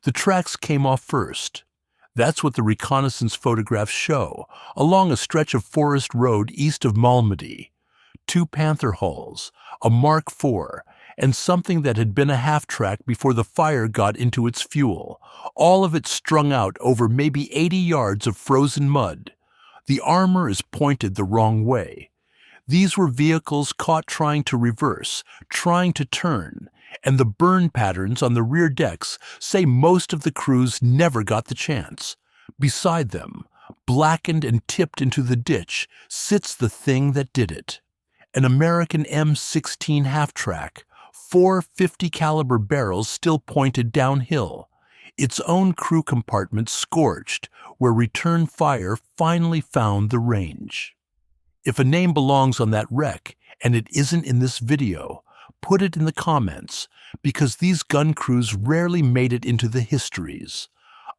The tracks came off first. That's what the reconnaissance photographs show, along a stretch of forest road east of Malmedy. 2 Panther hulls, a Mark IV, and something that had been a half-track before the fire got into its fuel, all of it strung out over maybe 80 yards of frozen mud. The armor is pointed the wrong way. These were vehicles caught trying to reverse, trying to turn, and the burn patterns on the rear decks say most of the crews never got the chance. Beside them, blackened and tipped into the ditch, sits the thing that did it. An American M16 half-track, 4 50 caliber barrels still pointed downhill, its own crew compartment scorched where return fire finally found the range. If a name belongs on that wreck and it isn't in this video, put it in the comments, because these gun crews rarely made it into the histories.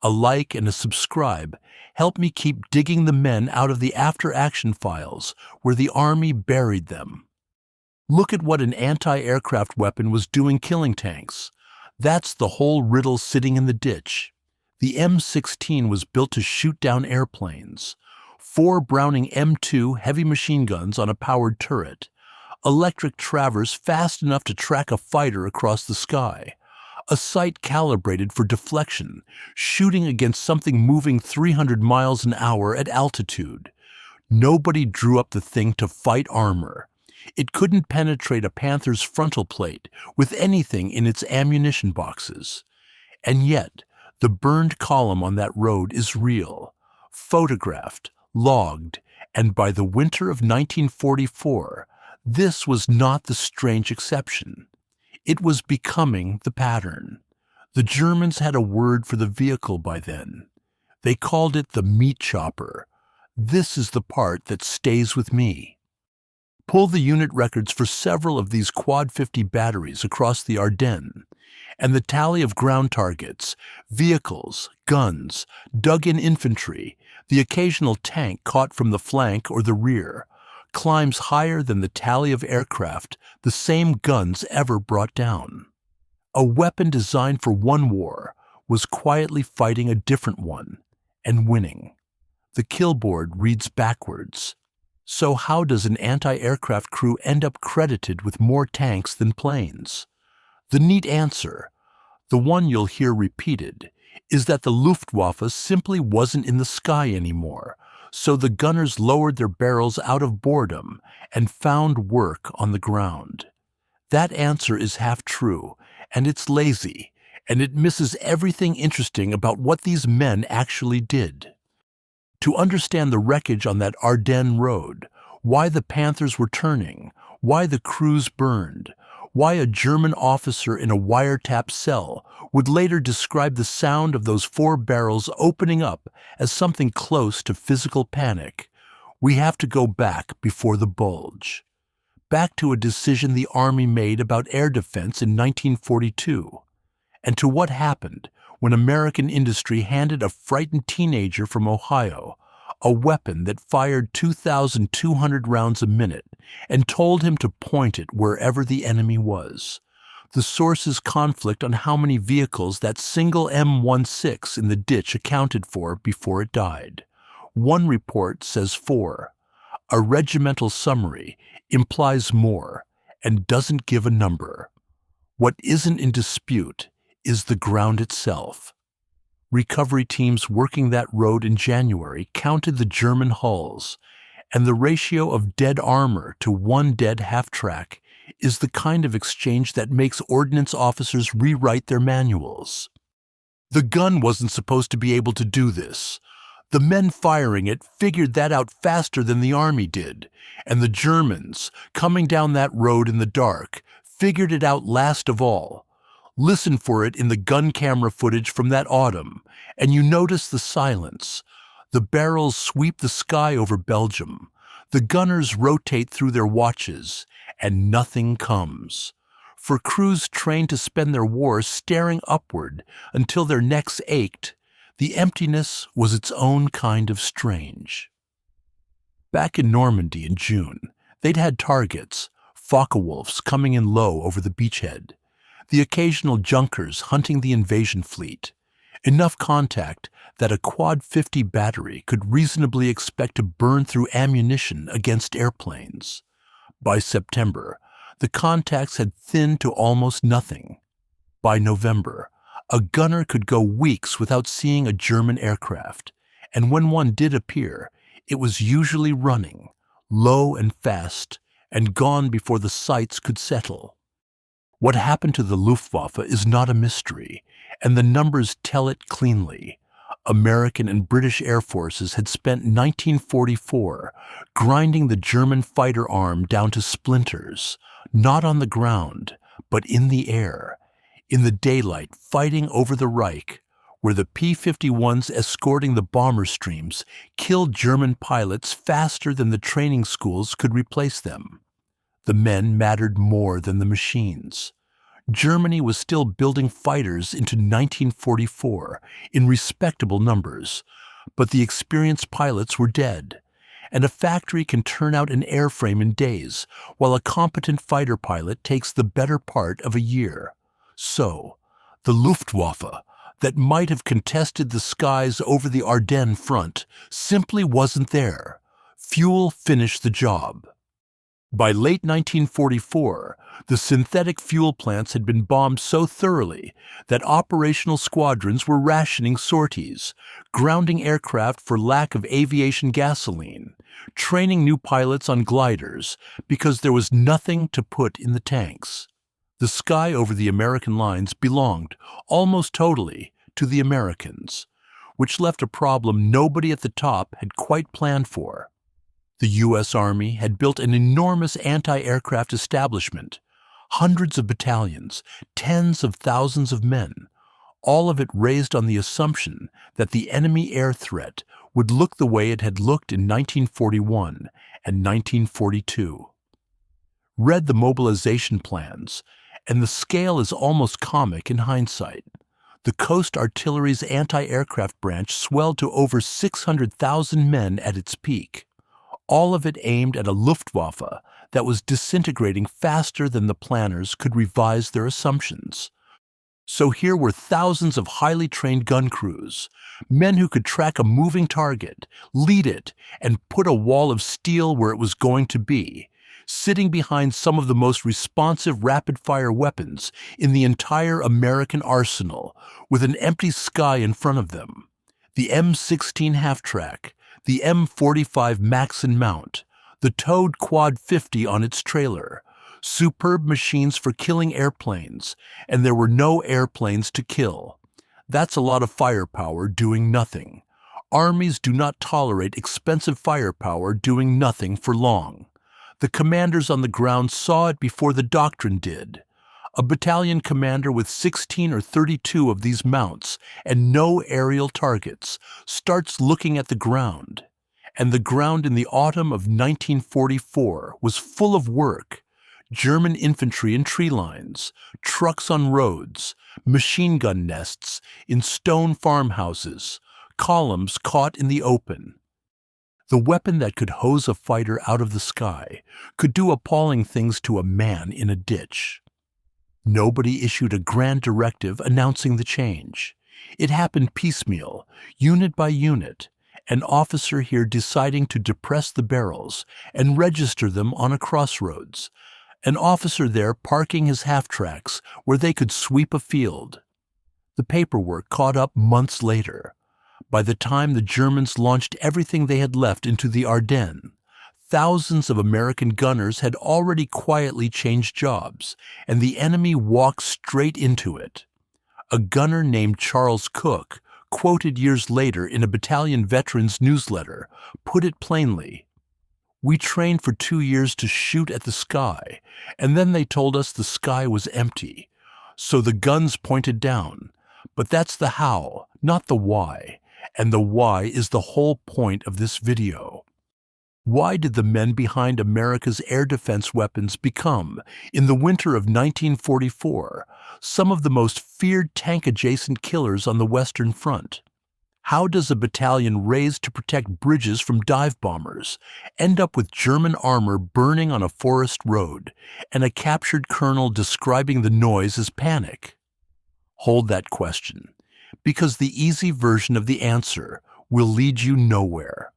A like and a subscribe help me keep digging the men out of the after-action files where the Army buried them. Look at what an anti-aircraft weapon was doing killing tanks. That's the whole riddle sitting in the ditch. The M16 was built to shoot down airplanes. 4 Browning M2 heavy machine guns on a powered turret. Electric Travers fast enough to track a fighter across the sky. A sight calibrated for deflection, shooting against something moving 300 miles an hour at altitude. Nobody drew up the thing to fight armor. It couldn't penetrate a Panther's frontal plate with anything in its ammunition boxes. And yet, the burned column on that road is real, photographed, logged, and by the winter of 1944, this was not the strange exception. It was becoming the pattern. The Germans had a word for the vehicle by then. They called it the meat chopper. This is the part that stays with me. Pull the unit records for several of these Quad 50 batteries across the Ardennes, and the tally of ground targets, vehicles, guns, dug-in infantry, the occasional tank caught from the flank or the rear, climbs higher than the tally of aircraft the same guns ever brought down. A weapon designed for one war was quietly fighting a different one and winning. The kill board reads backwards. So how does an anti-aircraft crew end up credited with more tanks than planes? The neat answer, the one you'll hear repeated, is that the Luftwaffe simply wasn't in the sky anymore, so the gunners lowered their barrels out of boredom and found work on the ground. That answer is half true, and it's lazy, and it misses everything interesting about what these men actually did. To understand the wreckage on that Ardennes road, why the Panthers were turning, why the crews burned, why a German officer in a wiretap cell would later describe the sound of those 4 barrels opening up as something close to physical panic, we have to go back before the Bulge. Back to a decision the Army made about air defense in 1942, and to what happened when American industry handed a frightened teenager from Ohio a weapon that fired 2,200 rounds a minute and told him to point it wherever the enemy was. The sources conflict on how many vehicles that single M16 in the ditch accounted for before it died. One report says 4. A regimental summary implies more and doesn't give a number. What isn't in dispute is the ground itself. Recovery teams working that road in January counted the German hulls, and the ratio of dead armor to 1 dead half-track is the kind of exchange that makes ordnance officers rewrite their manuals. The gun wasn't supposed to be able to do this. The men firing it figured that out faster than the Army did, and the Germans, coming down that road in the dark, figured it out last of all. Listen for it in the gun camera footage from that autumn, and you notice the silence. The barrels sweep the sky over Belgium. The gunners rotate through their watches, and nothing comes. For crews trained to spend their war staring upward until their necks ached, the emptiness was its own kind of strange. Back in Normandy in June, they'd had targets, Focke-Wulfs coming in low over the beachhead, the occasional Junkers hunting the invasion fleet. enough contact that a Quad 50 battery could reasonably expect to burn through ammunition against airplanes. By September, the contacts had thinned to almost nothing. By November, a gunner could go weeks without seeing a German aircraft, and when one did appear, it was usually running, low and fast, and gone before the sights could settle. What happened to the Luftwaffe is not a mystery, and the numbers tell it cleanly. American and British air forces had spent 1944 grinding the German fighter arm down to splinters, not on the ground, but in the air, in the daylight fighting over the Reich, where the P-51s escorting the bomber streams killed German pilots faster than the training schools could replace them. The men mattered more than the machines. Germany was still building fighters into 1944 in respectable numbers, but the experienced pilots were dead, and a factory can turn out an airframe in days, while a competent fighter pilot takes the better part of a year. So, the Luftwaffe, that might have contested the skies over the Ardennes front, simply wasn't there. Fuel finished the job. By late 1944, the synthetic fuel plants had been bombed so thoroughly that operational squadrons were rationing sorties, grounding aircraft for lack of aviation gasoline, training new pilots on gliders because there was nothing to put in the tanks. The sky over the American lines belonged, almost totally, to the Americans, which left a problem nobody at the top had quite planned for. The U.S. Army had built an enormous anti-aircraft establishment, hundreds of battalions, tens of thousands of men, all of it raised on the assumption that the enemy air threat would look the way it had looked in 1941 and 1942. Read the mobilization plans, and the scale is almost comic in hindsight. The Coast Artillery's anti-aircraft branch swelled to over 600,000 men at its peak, all of it aimed at a Luftwaffe that was disintegrating faster than the planners could revise their assumptions. So here were thousands of highly trained gun crews, men who could track a moving target, lead it, and put a wall of steel where it was going to be, sitting behind some of the most responsive rapid-fire weapons in the entire American arsenal, with an empty sky in front of them. The M16 half-track, the M45 Maxim mount, the towed Quad 50 on its trailer, superb machines for killing airplanes, and there were no airplanes to kill. That's a lot of firepower doing nothing. Armies do not tolerate expensive firepower doing nothing for long. The commanders on the ground saw it before the Doctrine did. A battalion commander with 16 or 32 of these mounts and no aerial targets starts looking at the ground. And the ground in the autumn of 1944 was full of work. German infantry in tree lines, trucks on roads, machine gun nests in stone farmhouses, columns caught in the open. The weapon that could hose a fighter out of the sky could do appalling things to a man in a ditch. Nobody issued a grand directive announcing the change. It happened piecemeal, unit by unit, an officer here deciding to depress the barrels and register them on a crossroads, an officer there parking his half-tracks where they could sweep a field. The paperwork caught up months later. By the time the Germans launched everything they had left into the Ardennes, thousands of American gunners had already quietly changed jobs, and the enemy walked straight into it. A gunner named Charles Cook, quoted years later in a battalion veterans newsletter, put it plainly. "We trained for 2 years to shoot at the sky, and then they told us the sky was empty. So the guns pointed down. But that's the how, not the why, and the why is the whole point of this video." Why did the men behind America's air defense weapons become, in the winter of 1944, some of the most feared tank-adjacent killers on the Western Front? How does a battalion raised to protect bridges from dive bombers end up with German armor burning on a forest road and a captured colonel describing the noise as panic? Hold that question, because the easy version of the answer will lead you nowhere.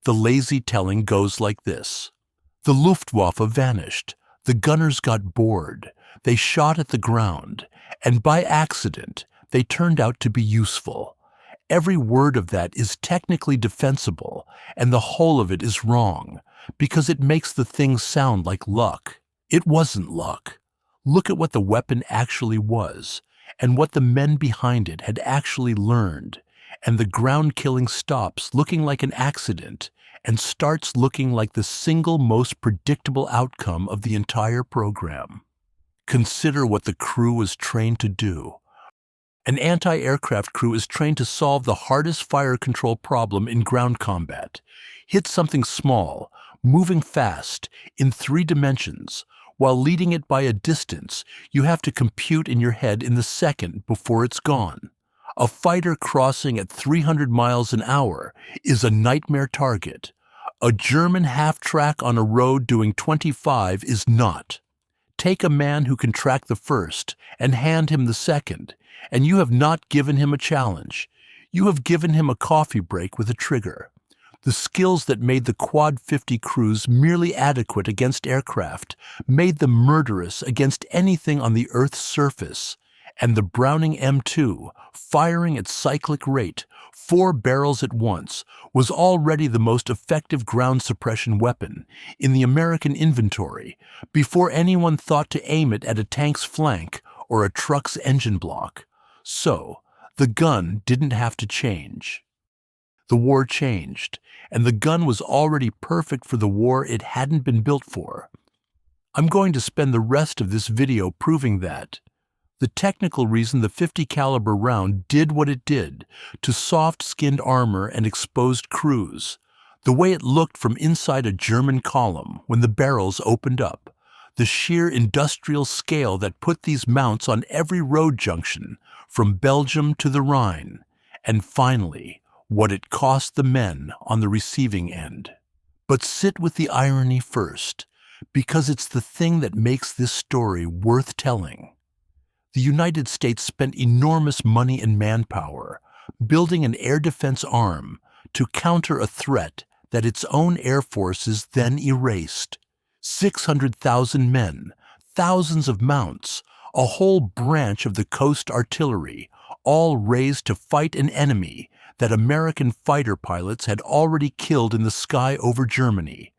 The lazy telling goes like this. The Luftwaffe vanished. The gunners got bored. They shot at the ground, and by accident, they turned out to be useful. Every word of that is technically defensible, and the whole of it is wrong, because it makes the thing sound like luck. It wasn't luck. Look at what the weapon actually was, and what the men behind it had actually learned, and the ground killing stops looking like an accident and starts looking like the single most predictable outcome of the entire program. Consider what the crew was trained to do. An anti-aircraft crew is trained to solve the hardest fire control problem in ground combat. Hit something small, moving fast, in 3 dimensions. While leading it by a distance, you have to compute in your head in the second before it's gone. A fighter crossing at 300 miles an hour is a nightmare target. A German half-track on a road doing 25 is not. Take a man who can track the first and hand him the second, and you have not given him a challenge. You have given him a coffee break with a trigger. The skills that made the Quad 50 crews merely adequate against aircraft made them murderous against anything on the Earth's surface. And the Browning M2, firing at cyclic rate, 4 barrels at once, was already the most effective ground suppression weapon in the American inventory before anyone thought to aim it at a tank's flank or a truck's engine block. So, the gun didn't have to change. The war changed, and the gun was already perfect for the war it hadn't been built for. I'm going to spend the rest of this video proving that. The technical reason the 50 caliber round did what it did to soft-skinned armor and exposed crews, the way it looked from inside a German column when the barrels opened up, the sheer industrial scale that put these mounts on every road junction from Belgium to the Rhine, and finally, what it cost the men on the receiving end. But sit with the irony first, because it's the thing that makes this story worth telling. The United States spent enormous money and manpower building an air defense arm to counter a threat that its own air forces then erased. 600,000 men, thousands of mounts, a whole branch of the coast artillery, all raised to fight an enemy that American fighter pilots had already killed in the sky over Germany.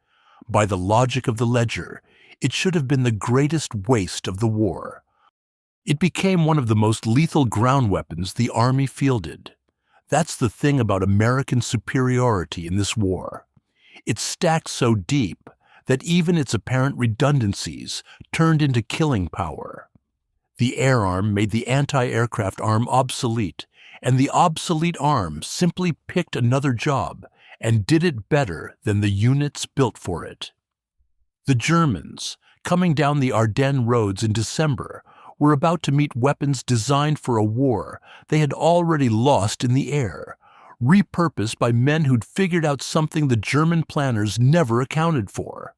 By the logic of the ledger, it should have been the greatest waste of the war. It became one of the most lethal ground weapons the Army fielded. That's the thing about American superiority in this war. It stacked so deep that even its apparent redundancies turned into killing power. The air arm made the anti-aircraft arm obsolete, and the obsolete arm simply picked another job and did it better than the units built for it. The Germans, coming down the Ardennes roads in December, were about to meet weapons designed for a war they had already lost in the air, repurposed by men who'd figured out something the German planners never accounted for.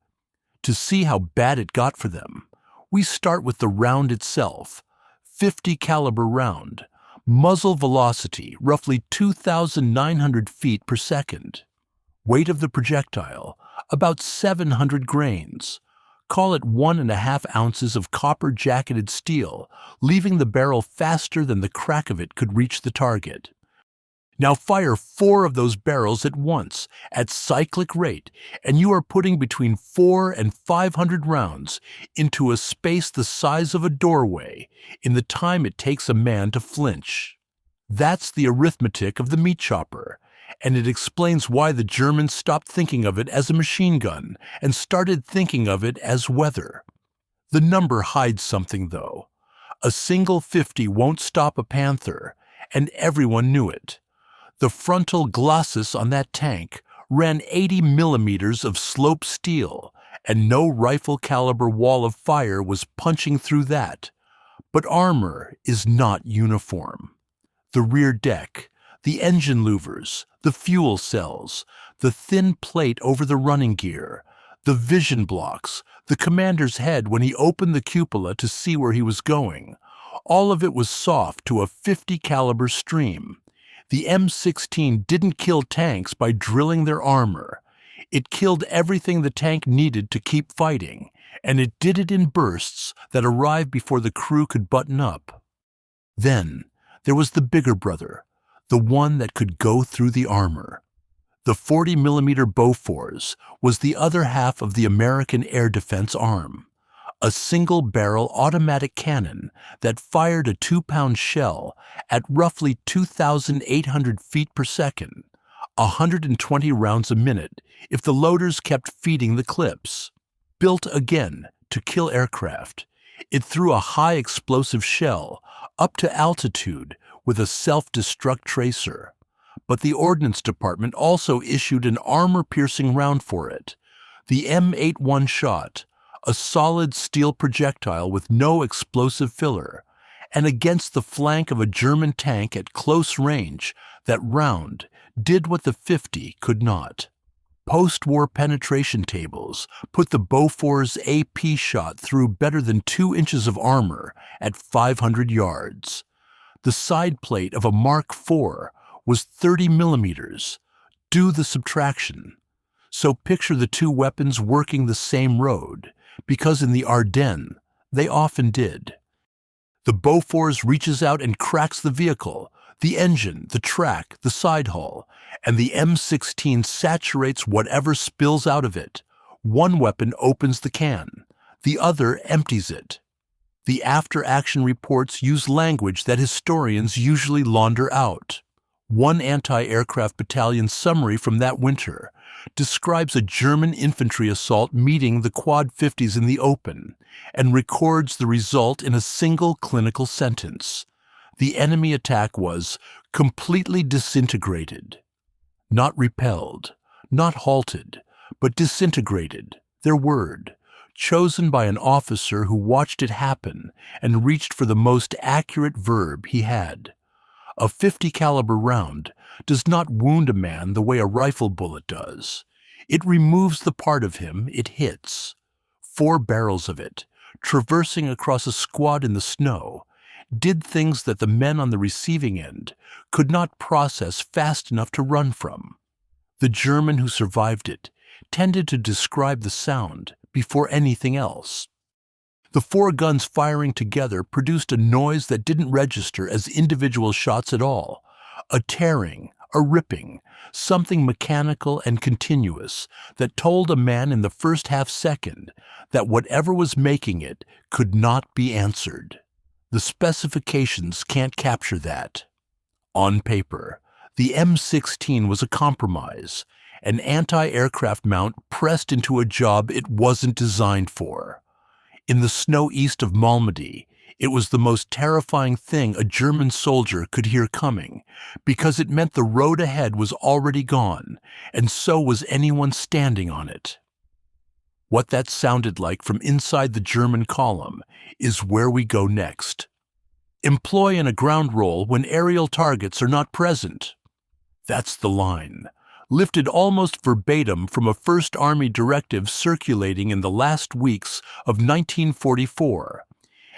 To see how bad it got for them, we start with the round itself, 50 caliber round, muzzle velocity roughly 2,900 feet per second. Weight of the projectile, about 700 grains. Call it 1.5 ounces of copper-jacketed steel, leaving the barrel faster than the crack of it could reach the target. Now fire 4 of those barrels at once, at cyclic rate, and you are putting between 400 and 500 rounds into a space the size of a doorway in the time it takes a man to flinch. That's the arithmetic of the meat chopper, and it explains why the Germans stopped thinking of it as a machine gun and started thinking of it as weather. The number hides something, though. A single 50 won't stop a Panther, and everyone knew it. The frontal glacis on that tank ran 80 millimeters of slope steel, and no rifle caliber wall of fire was punching through that. But armor is not uniform. The rear deck, the engine louvers, the fuel cells, the thin plate over the running gear, the vision blocks, the commander's head when he opened the cupola to see where he was going, All of it was soft to a 50 caliber stream. The M16 didn't kill tanks by drilling their armor. It killed everything the tank needed to keep fighting, and it did it in bursts that arrived before the crew could button up. Then there was the bigger brother, the one that could go through the armor. The 40mm Bofors was the other half of the American air defense arm, a single-barrel automatic cannon that fired a 2-pound shell at roughly 2,800 feet per second, 120 rounds a minute if the loaders kept feeding the clips. Built again to kill aircraft, it threw a high-explosive shell up to altitude with a self-destruct tracer. But the Ordnance Department also issued an armor-piercing round for it, the M8 one-shot, a solid steel projectile with no explosive filler, and against the flank of a German tank at close range, that round did what the 50 could not. Post-war penetration tables put the Bofors AP shot through better than 2 inches of armor at 500 yards. The side plate of a Mark IV was 30 millimeters. Do the subtraction. So picture the two weapons working the same road, because in the Ardennes, they often did. The Bofors reaches out and cracks the vehicle, the engine, the track, the side hull, and the M16 saturates whatever spills out of it. One weapon opens the can, the other empties it. The after-action reports use language that historians usually launder out. One anti-aircraft battalion summary from that winter describes a German infantry assault meeting the Quad 50s in the open and records the result in a single clinical sentence. The enemy attack was completely disintegrated. Not repelled, not halted, but disintegrated, their word, chosen by an officer who watched it happen and reached for the most accurate verb he had. A 50 caliber round does not wound a man the way a rifle bullet does. It removes the part of him it hits. 4 barrels of it, traversing across a squad in the snow, did things that the men on the receiving end could not process fast enough to run from. The German who survived it tended to describe the sound before anything else. The 4 guns firing together produced a noise that didn't register as individual shots at all, a tearing, a ripping, something mechanical and continuous that told a man in the first half second that whatever was making it could not be answered. The specifications can't capture that. On paper, the M16 was a compromise, an anti-aircraft mount pressed into a job it wasn't designed for. In the snow east of Malmedy, it was the most terrifying thing a German soldier could hear coming, because it meant the road ahead was already gone, and so was anyone standing on it. What that sounded like from inside the German column is where we go next. Employ in a ground role when aerial targets are not present. That's the line, lifted almost verbatim from a First Army directive circulating in the last weeks of 1944,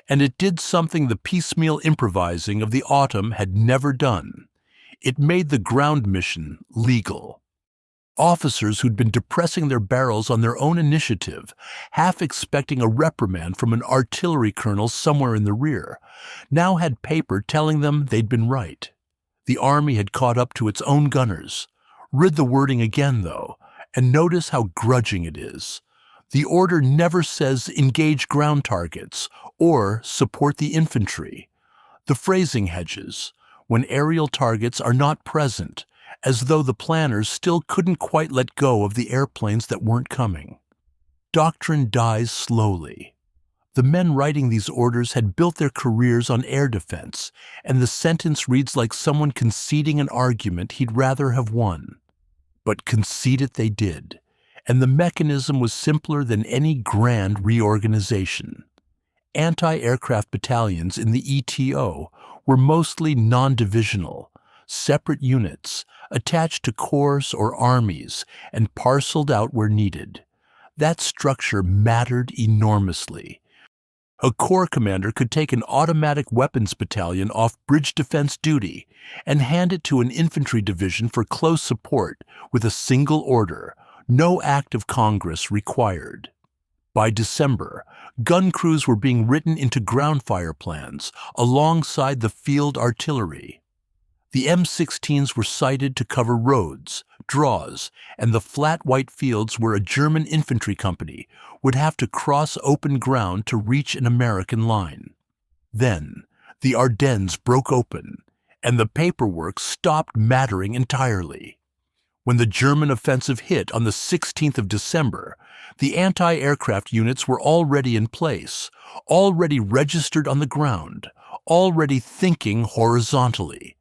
and it did something the piecemeal improvising of the autumn had never done. It made the ground mission legal. Officers who'd been depressing their barrels on their own initiative, half expecting a reprimand from an artillery colonel somewhere in the rear, now had paper telling them they'd been right. The Army had caught up to its own gunners. Read the wording again, though, and notice how grudging it is. The order never says engage ground targets or support the infantry. The phrasing hedges, when aerial targets are not present, as though the planners still couldn't quite let go of the airplanes that weren't coming. Doctrine dies slowly. The men writing these orders had built their careers on air defense, and the sentence reads like someone conceding an argument he'd rather have won. But concede it they did, and the mechanism was simpler than any grand reorganization. Anti-aircraft battalions in the ETO were mostly non-divisional, separate units attached to corps or armies and parceled out where needed. That structure mattered enormously. A corps commander could take an automatic weapons battalion off bridge defense duty and hand it to an infantry division for close support with a single order, no act of Congress required. By December, gun crews were being written into ground fire plans alongside the field artillery. The M16s were sighted to cover roads, draws, and the flat white fields where a German infantry company would have to cross open ground to reach an American line. Then, the Ardennes broke open, and the paperwork stopped mattering entirely. When the German offensive hit on the 16th of December, the anti-aircraft units were already in place, already registered on the ground, already thinking horizontally.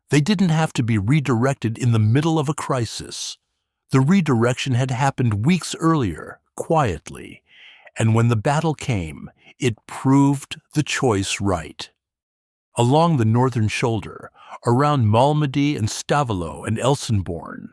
They didn't have to be redirected in the middle of a crisis. The redirection had happened weeks earlier, quietly, and when the battle came, it proved the choice right. Along the northern shoulder, around Malmedy and Stavelot and Elsenborn,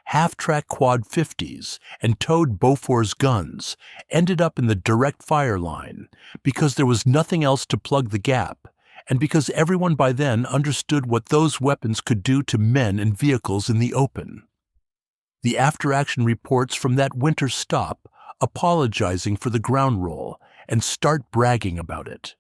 half-track quad 50s and towed Bofors guns ended up in the direct fire line because there was nothing else to plug the gap, and because everyone by then understood what those weapons could do to men and vehicles in the open. The after-action reports from that winter stop apologizing for the ground roll and start bragging about it.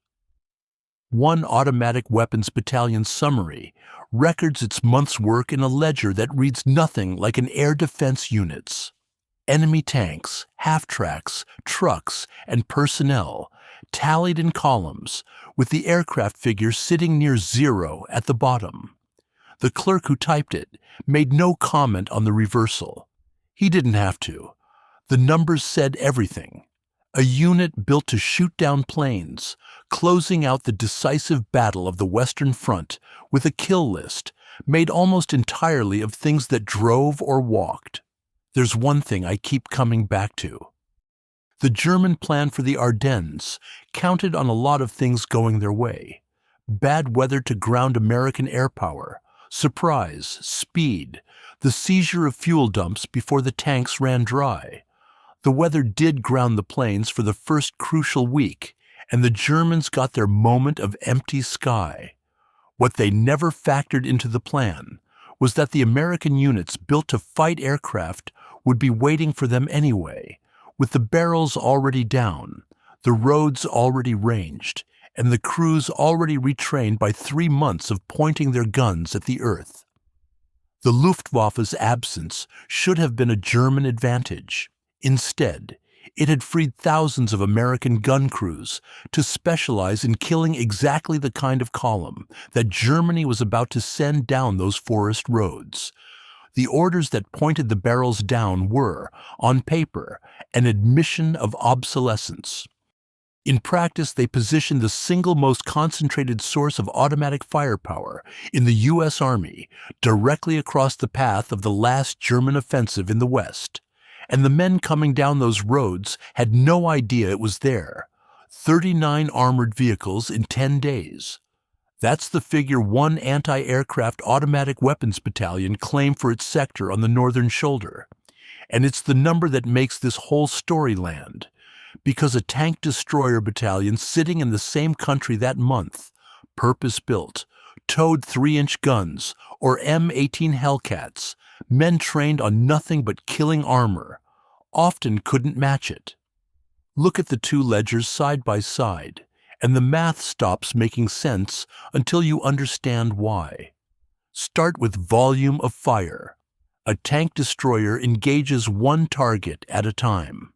One automatic weapons battalion summary records its month's work in a ledger that reads nothing like an air defense unit's. Enemy tanks, half-tracks, trucks, and personnel tallied in columns, with the aircraft figure sitting near 0 at the bottom. The clerk who typed it made no comment on the reversal. He didn't have to. The numbers said everything. A unit built to shoot down planes, closing out the decisive battle of the Western Front with a kill list made almost entirely of things that drove or walked. There's one thing I keep coming back to. The German plan for the Ardennes counted on a lot of things going their way. Bad weather to ground American air power, surprise, speed, the seizure of fuel dumps before the tanks ran dry. The weather did ground the planes for the first crucial week, and the Germans got their moment of empty sky. What they never factored into the plan was that the American units built to fight aircraft would be waiting for them anyway, with the barrels already down, the roads already ranged, and the crews already retrained by 3 months of pointing their guns at the earth. The Luftwaffe's absence should have been a German advantage. Instead, it had freed thousands of American gun crews to specialize in killing exactly the kind of column that Germany was about to send down those forest roads. The orders that pointed the barrels down were, on paper, an admission of obsolescence. In practice, they positioned the single most concentrated source of automatic firepower in the U.S. Army directly across the path of the last German offensive in the West. And the men coming down those roads had no idea it was there. 39 armored vehicles in 10 days. That's the figure one anti-aircraft automatic weapons battalion claimed for its sector on the northern shoulder. And it's the number that makes this whole story land. Because a tank destroyer battalion sitting in the same country that month, purpose-built, towed 3-inch guns, or M18 Hellcats, men trained on nothing but killing armor, often couldn't match it. Look at the two ledgers side by side, and the math stops making sense until you understand why. Start with volume of fire. A tank destroyer engages one target at a time.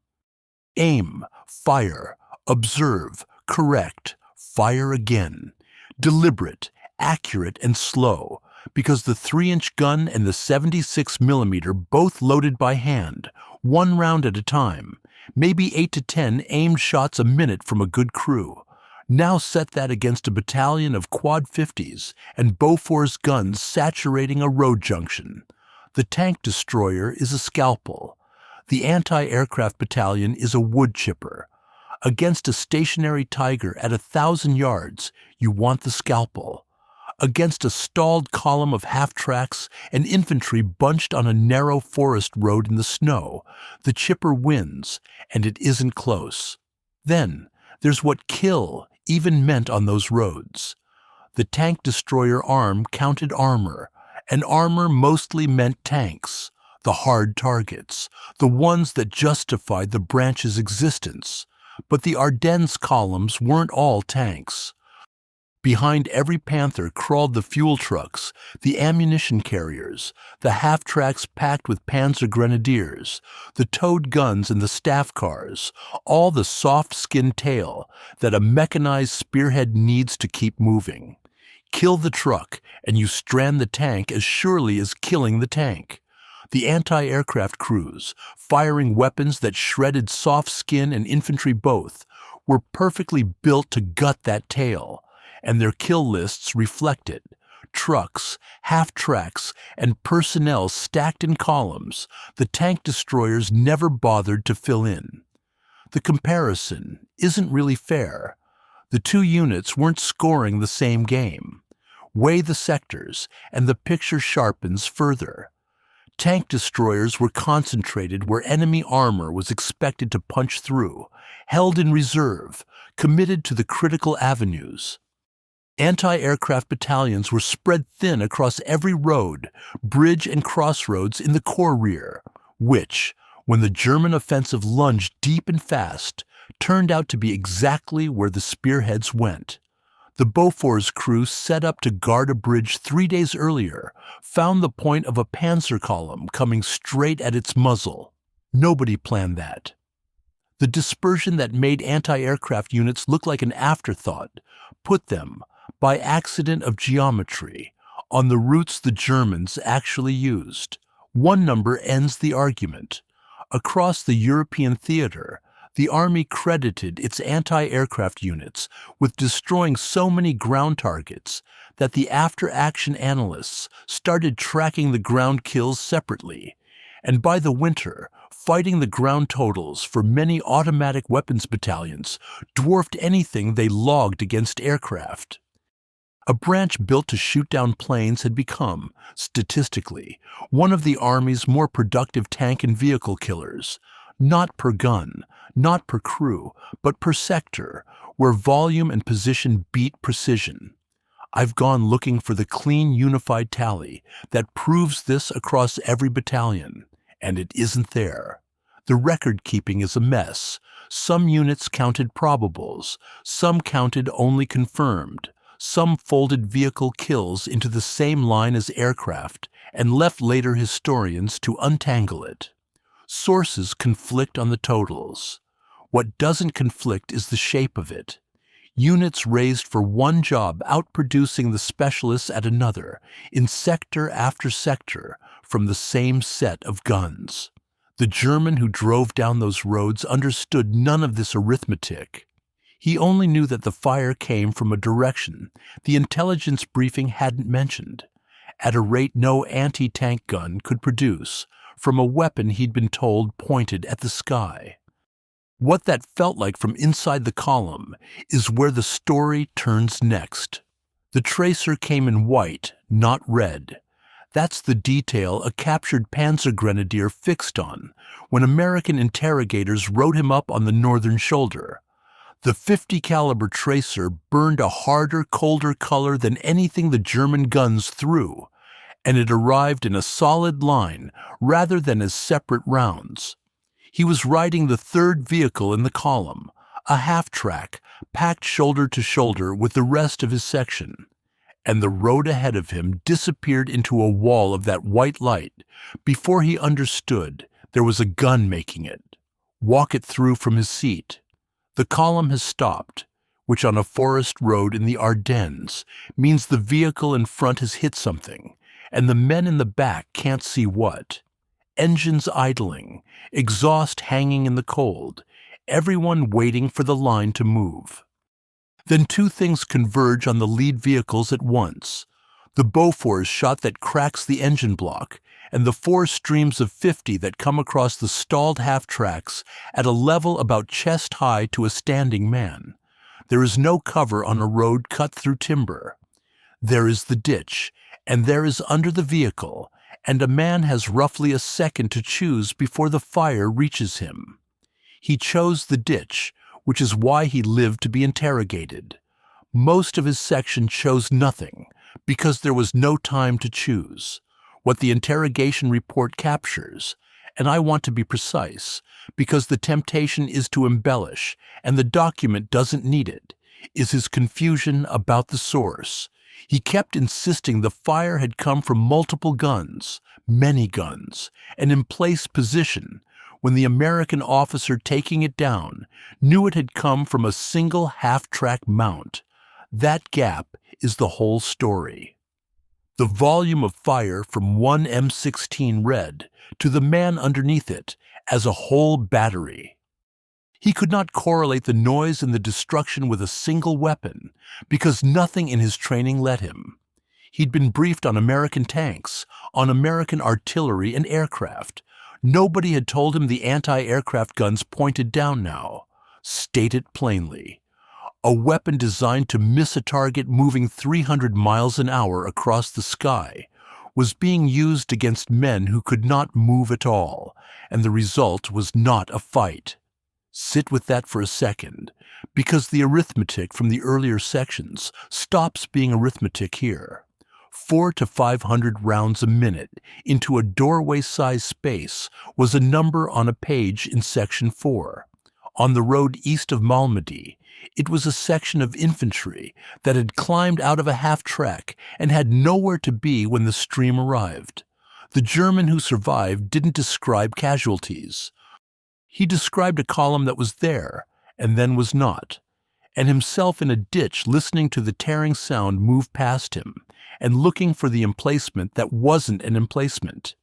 Aim, fire, observe, correct, fire again. Deliberate, accurate, and slow, because the 3-inch gun and the 76mm both loaded by hand, 1 round at a time, maybe 8 to 10 aimed shots a minute from a good crew. Now set that against a battalion of quad 50s and Bofors guns saturating a road junction. The tank destroyer is a scalpel. The anti-aircraft battalion is a wood chipper. Against a stationary Tiger at 1,000 yards, you want the scalpel. Against a stalled column of half-tracks and infantry bunched on a narrow forest road in the snow, the chipper wins, and it isn't close. Then, There's what kill even meant on those roads. The tank destroyer arm counted armor, and armor mostly meant tanks, the hard targets, the ones that justified the branch's existence. But the Ardennes columns weren't all tanks. Behind every Panther crawled the fuel trucks, the ammunition carriers, the half-tracks packed with panzer grenadiers, the towed guns and the staff cars, all the soft-skinned tail that a mechanized spearhead needs to keep moving. Kill the truck, and you strand the tank as surely as killing the tank. The anti-aircraft crews, firing weapons that shredded soft skin and infantry both, were perfectly built to gut that tail, and their kill lists reflect it. Trucks, half-tracks, and personnel stacked in columns, the tank destroyers never bothered to fill in. The comparison isn't really fair. The two units weren't scoring the same game. Weigh the sectors, and the picture sharpens further. Tank destroyers were concentrated where enemy armor was expected to punch through, held in reserve, committed to the critical avenues. Anti-aircraft battalions were spread thin across every road, bridge and crossroads in the corps rear, which, when the German offensive lunged deep and fast, turned out to be exactly where the spearheads went. The Bofors crew set up to guard a bridge 3 days earlier, found the point of a panzer column coming straight at its muzzle. Nobody planned that. The dispersion that made anti-aircraft units look like an afterthought put them, by accident of geometry, on the routes the Germans actually used. One number ends the argument. Across the European theater, the Army credited its anti-aircraft units with destroying so many ground targets that the after-action analysts started tracking the ground kills separately, and by the winter, fighting the ground totals for many automatic weapons battalions dwarfed anything they logged against aircraft. A branch built to shoot down planes had become, statistically, one of the Army's more productive tank and vehicle killers, not per gun, not per crew, but per sector, where volume and position beat precision. I've gone looking for the clean, unified tally that proves this across every battalion, and it isn't there. The record-keeping is a mess. Some units counted probables, some counted only confirmed, some folded vehicle kills into the same line as aircraft and left later historians to untangle it. Sources conflict on the totals. What doesn't conflict is the shape of it. Units raised for one job outproducing the specialists at another, in sector after sector, from the same set of guns. The German who drove down those roads understood none of this arithmetic. He only knew that the fire came from a direction the intelligence briefing hadn't mentioned, at a rate no anti-tank gun could produce, from a weapon he'd been told pointed at the sky. What that felt like from inside the column is where the story turns next. The tracer came in white, not red. That's the detail a captured panzer grenadier fixed on when American interrogators wrote him up on the northern shoulder. The .50 caliber tracer burned a harder, colder color than anything the German guns threw, and it arrived in a solid line rather than as separate rounds. He was riding the third vehicle in the column, a half-track, packed shoulder to shoulder with the rest of his section, and the road ahead of him disappeared into a wall of that white light before he understood there was a gun making it. Walk it through from his seat. The column has stopped, which on a forest road in the Ardennes means the vehicle in front has hit something, and the men in the back can't see what. Engines idling, exhaust hanging in the cold, everyone waiting for the line to move. Then two things converge on the lead vehicles at once. The Bofors shot that cracks the engine block, and the 4 streams of .50 that come across the stalled half-tracks at a level about chest-high to a standing man. There is no cover on a road cut through timber. There is the ditch, and there is under the vehicle, and a man has roughly a second to choose before the fire reaches him. He chose the ditch, which is why he lived to be interrogated. Most of his section chose nothing, because there was no time to choose. What the interrogation report captures, and I want to be precise, because the temptation is to embellish, and the document doesn't need it, is his confusion about the source. He kept insisting the fire had come from multiple guns, many guns, and in place position, when the American officer taking it down knew it had come from a single half-track mount. That gap is the whole story. The volume of fire from one M16 read to the man underneath it as a whole battery. He could not correlate the noise and the destruction with a single weapon because nothing in his training let him. He'd been briefed on American tanks, on American artillery and aircraft. Nobody had told him the anti-aircraft guns pointed down now. State it plainly. A weapon designed to miss a target moving 300 miles an hour across the sky was being used against men who could not move at all, and the result was not a fight. Sit with that for a second, because the arithmetic from the earlier sections stops being arithmetic here. 400 to 500 rounds a minute into a doorway-sized space was a number on a page in Section 4. On the road east of Malmedy, it was a section of infantry that had climbed out of a half-track and had nowhere to be when the stream arrived. The German who survived didn't describe casualties. He described a column that was there and then was not, and himself in a ditch listening to the tearing sound move past him and looking for the emplacement that wasn't an emplacement.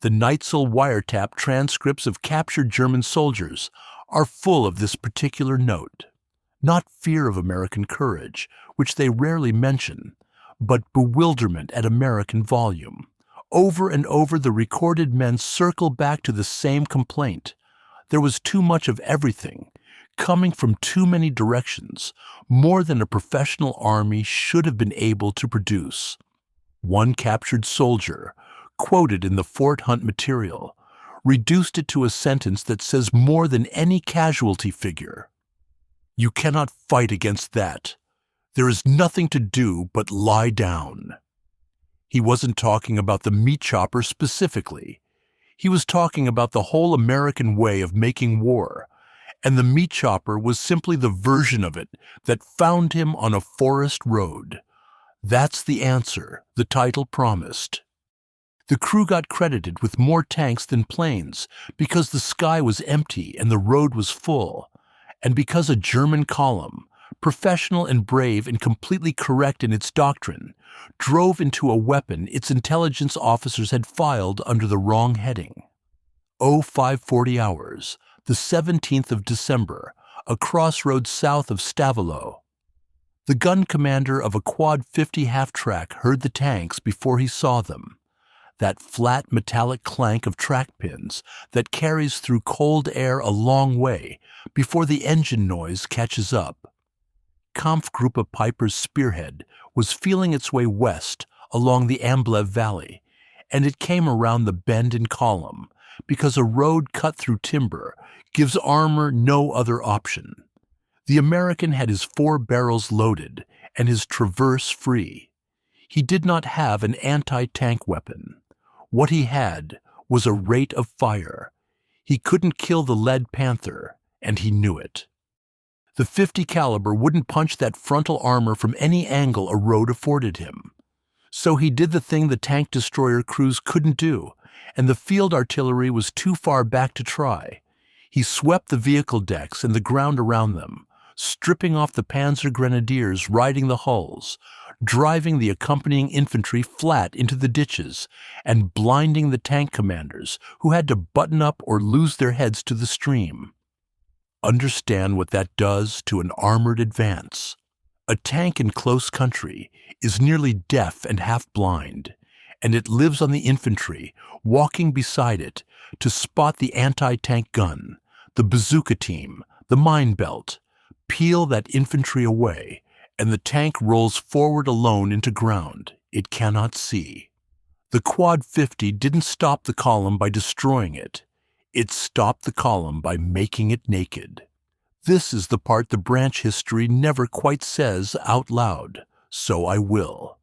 The Neitzel wiretap transcripts of captured German soldiers are full of this particular note. Not fear of American courage, which they rarely mention, but bewilderment at American volume. Over and over the recorded men circle back to the same complaint. There was too much of everything, coming from too many directions, more than a professional army should have been able to produce. One captured soldier, quoted in the Fort Hunt material, reduced it to a sentence that says more than any casualty figure. You cannot fight against that. There is nothing to do but lie down. He wasn't talking about the meat chopper specifically. He was talking about the whole American way of making war, and the meat chopper was simply the version of it that found him on a forest road. That's the answer the title promised. The crew got credited with more tanks than planes because the sky was empty and the road was full, and because a German column, professional and brave and completely correct in its doctrine, drove into a weapon its intelligence officers had filed under the wrong heading. 0540 hours, the 17th of December, a crossroads south of Stavelot. The gun commander of a Quad 50 half-track heard the tanks before he saw them. That flat metallic clank of track pins that carries through cold air a long way before the engine noise catches up. Kampfgruppe Piper's spearhead was feeling its way west along the Amblev Valley, and it came around the bend in column because a road cut through timber gives armor no other option. The American had his 4 barrels loaded and his traverse free. He did not have an anti-tank weapon. What he had was a rate of fire. He couldn't kill the lead panther, and he knew it. The .50 caliber wouldn't punch that frontal armor from any angle a road afforded him. So he did the thing the tank destroyer crews couldn't do, and the field artillery was too far back to try. He swept the vehicle decks and the ground around them, stripping off the panzer grenadiers riding the hulls, driving the accompanying infantry flat into the ditches, and blinding the tank commanders who had to button up or lose their heads to the stream. Understand what that does to an armored advance. A tank in close country is nearly deaf and half-blind, and it lives on the infantry, walking beside it to spot the anti-tank gun, the bazooka team, the mine belt, peel that infantry away, and the tank rolls forward alone into ground it cannot see. The Quad 50 didn't stop the column by destroying it. It stopped the column by making it naked. This is the part the branch history never quite says out loud, so I will.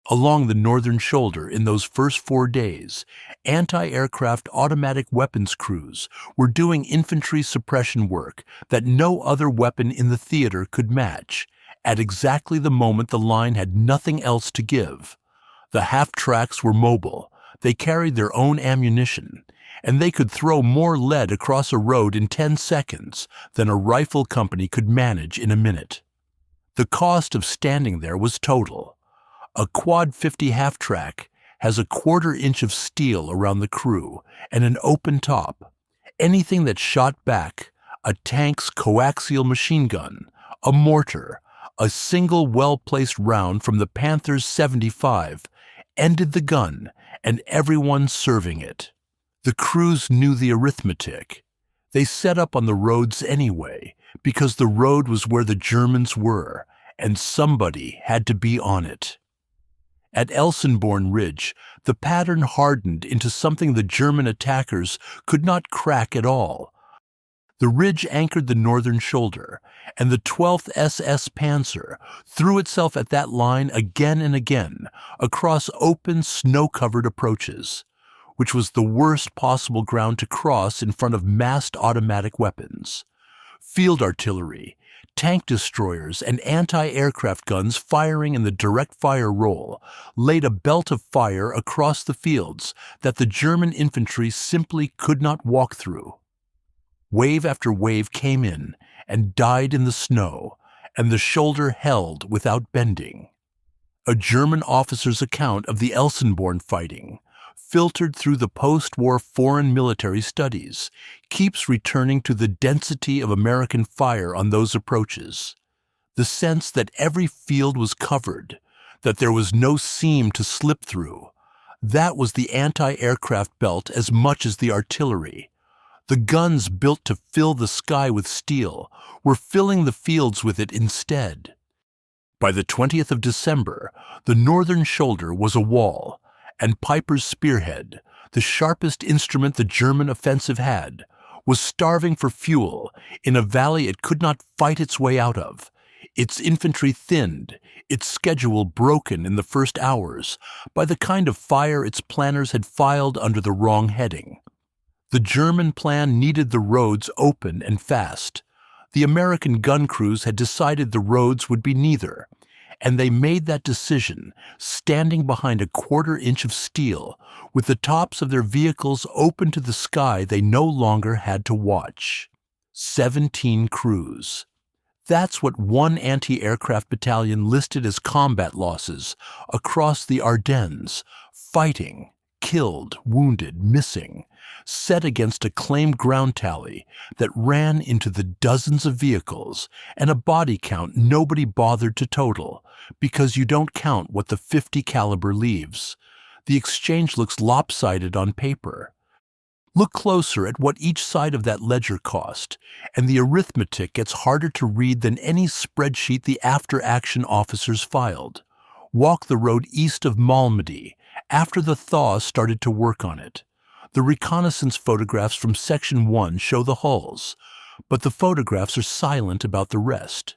Along the northern shoulder in those first 4 days, anti-aircraft automatic weapons crews were doing infantry suppression work that no other weapon in the theater could match, at exactly the moment the line had nothing else to give. The half-tracks were mobile, they carried their own ammunition, and they could throw more lead across a road in 10 seconds than a rifle company could manage in a minute. The cost of standing there was total. A quad 50 half-track has a 1/4 inch of steel around the crew and an open top. Anything that shot back, a tank's coaxial machine gun, a mortar, a single well-placed round from the Panther's 75, ended the gun and everyone serving it. The crews knew the arithmetic. They set up on the roads anyway, because the road was where the Germans were, and somebody had to be on it. At Elsenborn Ridge, the pattern hardened into something the German attackers could not crack at all. The ridge anchored the northern shoulder, and the 12th SS Panzer threw itself at that line again and again across open, snow-covered approaches, which was the worst possible ground to cross in front of massed automatic weapons. Field artillery, tank destroyers, and anti-aircraft guns firing in the direct fire role laid a belt of fire across the fields that the German infantry simply could not walk through. Wave after wave came in and died in the snow, and the shoulder held without bending. A German officer's account of the Elsenborn fighting, filtered through the post-war foreign military studies, keeps returning to the density of American fire on those approaches. The sense that every field was covered, that there was no seam to slip through. That was the anti-aircraft belt as much as the artillery. The guns built to fill the sky with steel were filling the fields with it instead. By the 20th of December, the northern shoulder was a wall, and Piper's spearhead, the sharpest instrument the German offensive had, was starving for fuel in a valley it could not fight its way out of, its infantry thinned, its schedule broken in the first hours by the kind of fire its planners had filed under the wrong heading. The German plan needed the roads open and fast. The American gun crews had decided the roads would be neither, and they made that decision standing behind a 1/4 inch of steel with the tops of their vehicles open to the sky they no longer had to watch. 17 crews. That's what one anti-aircraft battalion listed as combat losses across the Ardennes, fighting, killed, wounded, missing, set against a claimed ground tally that ran into the dozens of vehicles and a body count nobody bothered to total, because you don't count what the 50 caliber leaves. The exchange looks lopsided on paper. Look closer at what each side of that ledger cost, and the arithmetic gets harder to read than any spreadsheet the after-action officers filed. Walk the road east of Malmedy after the thaw started to work on it. The reconnaissance photographs from Section 1 show the hulls, but the photographs are silent about the rest.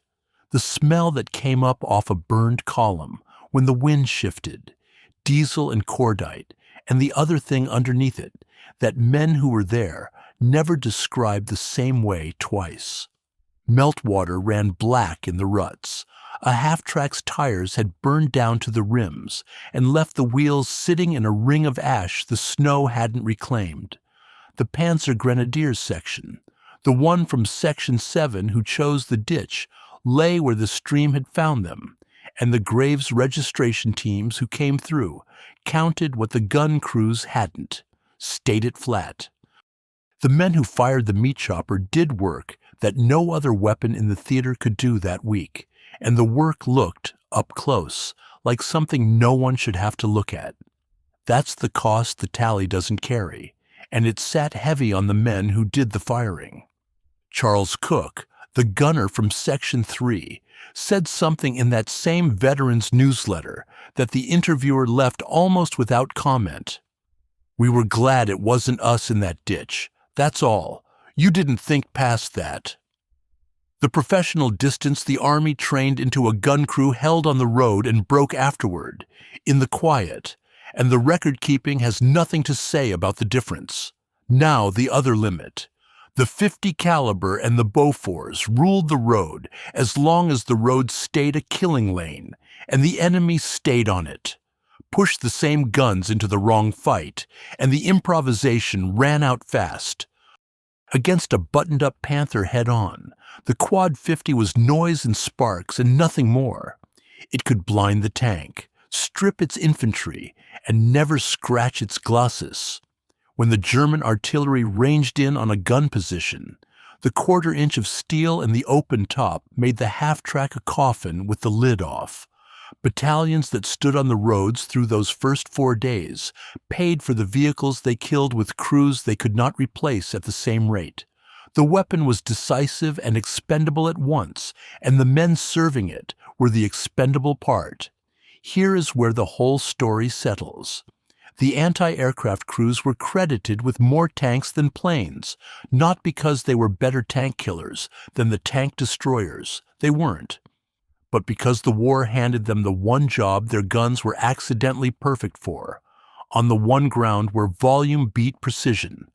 The smell that came up off a burned column when the wind shifted, diesel and cordite, and the other thing underneath it, that men who were there never described the same way twice. Meltwater ran black in the ruts. A half-track's tires had burned down to the rims and left the wheels sitting in a ring of ash the snow hadn't reclaimed. The Panzer Grenadiers section, the one from Section 7 who chose the ditch, lay where the stream had found them, and the Graves registration teams who came through counted what the gun crews hadn't, stayed it flat. The men who fired the meat chopper did work that no other weapon in the theater could do that week, and the work looked, up close, like something no one should have to look at. That's the cost the tally doesn't carry, and it sat heavy on the men who did the firing. Charles Cook, the gunner from Section 3, said something in that same veterans newsletter that the interviewer left almost without comment. "We were glad it wasn't us in that ditch. That's all. You didn't think past that." The professional distance the army trained into a gun crew held on the road and broke afterward, in the quiet, and the record-keeping has nothing to say about the difference. Now the other limit. The 50 caliber and the Bofors ruled the road as long as the road stayed a killing lane, and the enemy stayed on it. Pushed the same guns into the wrong fight, and the improvisation ran out fast. Against a buttoned-up Panther head-on, the Quad 50 was noise and sparks and nothing more. It could blind the tank, strip its infantry, and never scratch its glacis. When the German artillery ranged in on a gun position, the quarter-inch of steel and the open top made the half-track a coffin with the lid off. Battalions that stood on the roads through those first 4 days paid for the vehicles they killed with crews they could not replace at the same rate. The weapon was decisive and expendable at once, and the men serving it were the expendable part. Here is where the whole story settles. The anti-aircraft crews were credited with more tanks than planes, not because they were better tank killers than the tank destroyers. They weren't. But because the war handed them the one job their guns were accidentally perfect for, on the one ground where volume beat precision.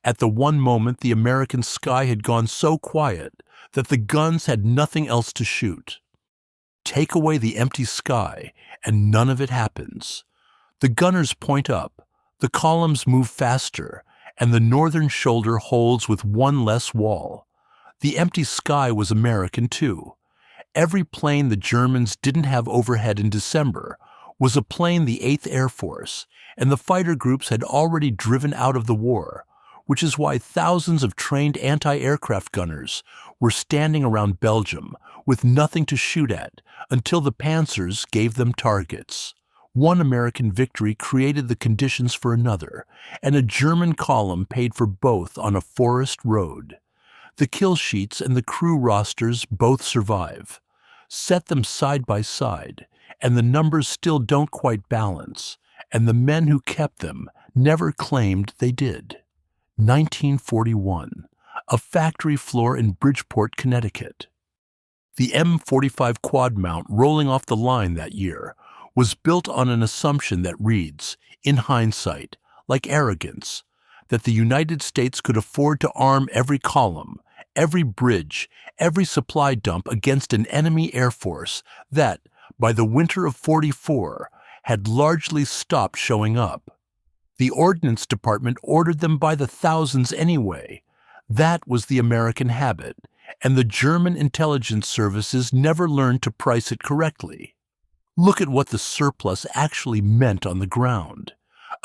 At the one moment the American sky had gone so quiet that the guns had nothing else to shoot. Take away the empty sky, and none of it happens. The gunners point up, the columns move faster, and the northern shoulder holds with one less wall. The empty sky was American too. Every plane the Germans didn't have overhead in December was a plane the 8th Air Force, and the fighter groups had already driven out of the war, which is why thousands of trained anti-aircraft gunners were standing around Belgium with nothing to shoot at until the Panzers gave them targets. One American victory created the conditions for another, and a German column paid for both on a forest road. The kill sheets and the crew rosters both survive. Set them side by side, and the numbers still don't quite balance, and the men who kept them never claimed they did. 1941, a factory floor in Bridgeport, Connecticut. The M45 quad mount rolling off the line that year was built on an assumption that reads, in hindsight, like arrogance, that the United States could afford to arm every column, every bridge, every supply dump against an enemy air force that, by the winter of '44, had largely stopped showing up. The Ordnance Department ordered them by the thousands anyway. That was the American habit, and the German intelligence services never learned to price it correctly. Look at what the surplus actually meant on the ground.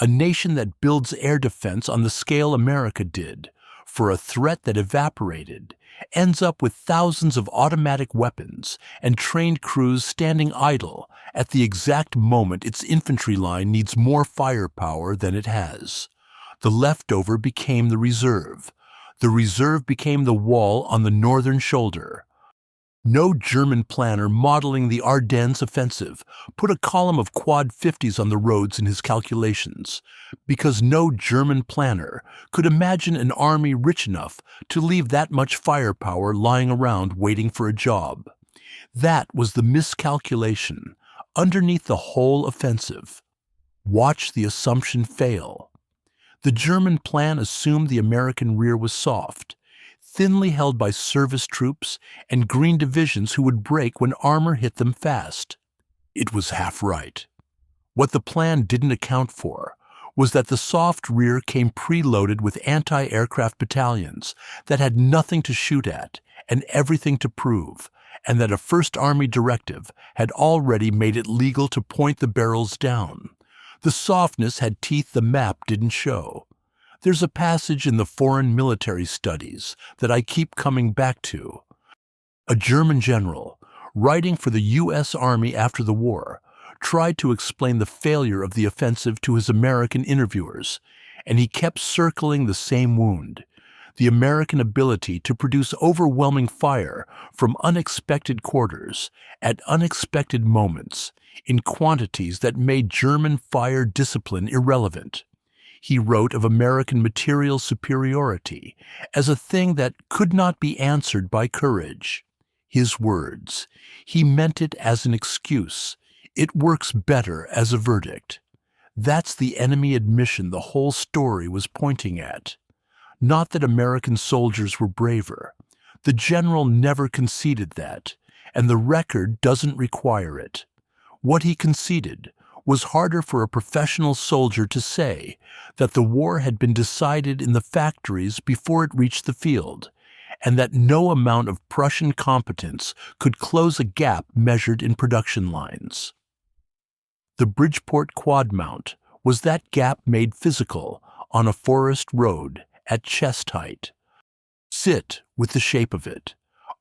A nation that builds air defense on the scale America did, for a threat that evaporated, ends up with thousands of automatic weapons and trained crews standing idle at the exact moment its infantry line needs more firepower than it has. The leftover became the reserve. The reserve became the wall on the northern shoulder. No German planner modeling the Ardennes offensive put a column of Quad 50s on the roads in his calculations, because no German planner could imagine an army rich enough to leave that much firepower lying around waiting for a job. That was the miscalculation underneath the whole offensive. Watch the assumption fail. The German plan assumed the American rear was soft, thinly held by service troops and green divisions who would break when armor hit them fast. It was half right. What the plan didn't account for was that the soft rear came preloaded with anti-aircraft battalions that had nothing to shoot at and everything to prove, and that a First Army directive had already made it legal to point the barrels down. The softness had teeth the map didn't show. There's a passage in the Foreign Military Studies that I keep coming back to. A German general, writing for the U.S. Army after the war, tried to explain the failure of the offensive to his American interviewers, and he kept circling the same wound: the American ability to produce overwhelming fire from unexpected quarters, at unexpected moments, in quantities that made German fire discipline irrelevant. He wrote of American material superiority as a thing that could not be answered by courage. His words. He meant it as an excuse. It works better as a verdict. That's the enemy admission the whole story was pointing at. Not that American soldiers were braver. The general never conceded that, and the record doesn't require it. What he conceded was harder for a professional soldier to say, that the war had been decided in the factories before it reached the field, and that no amount of Prussian competence could close a gap measured in production lines. The Bridgeport quad mount was that gap made physical on a forest road at chest height. Sit with the shape of it.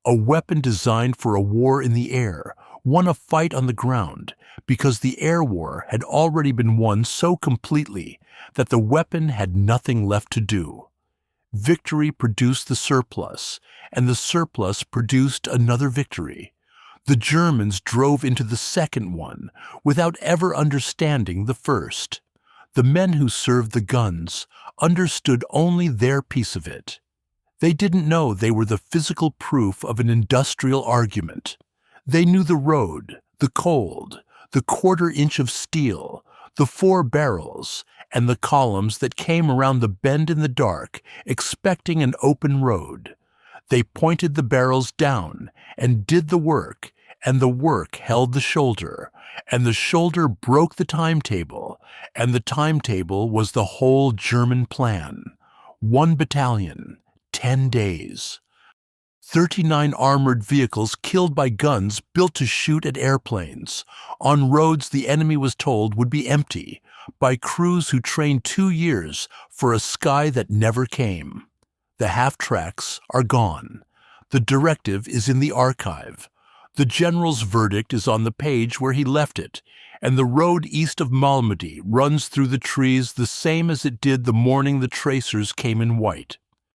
A weapon designed for a war in the air won a fight on the ground because the air war had already been won so completely that the weapon had nothing left to do. Victory produced the surplus, and the surplus produced another victory. The Germans drove into the second one without ever understanding the first. The men who served the guns understood only their piece of it. They didn't know they were the physical proof of an industrial argument. They knew the road, the cold, the quarter-inch of steel, the 4 barrels, and the columns that came around the bend in the dark, expecting an open road. They pointed the barrels down and did the work, and the work held the shoulder, and the shoulder broke the timetable, and the timetable was the whole German plan. 1 battalion, 10 days. 39 armored vehicles killed by guns built to shoot at airplanes, on roads the enemy was told would be empty, by crews who trained 2 years for a sky that never came. The half-tracks are gone. The directive is in the archive. The general's verdict is on the page where he left it, and the road east of Malmedy runs through the trees the same as it did the morning the tracers came in white.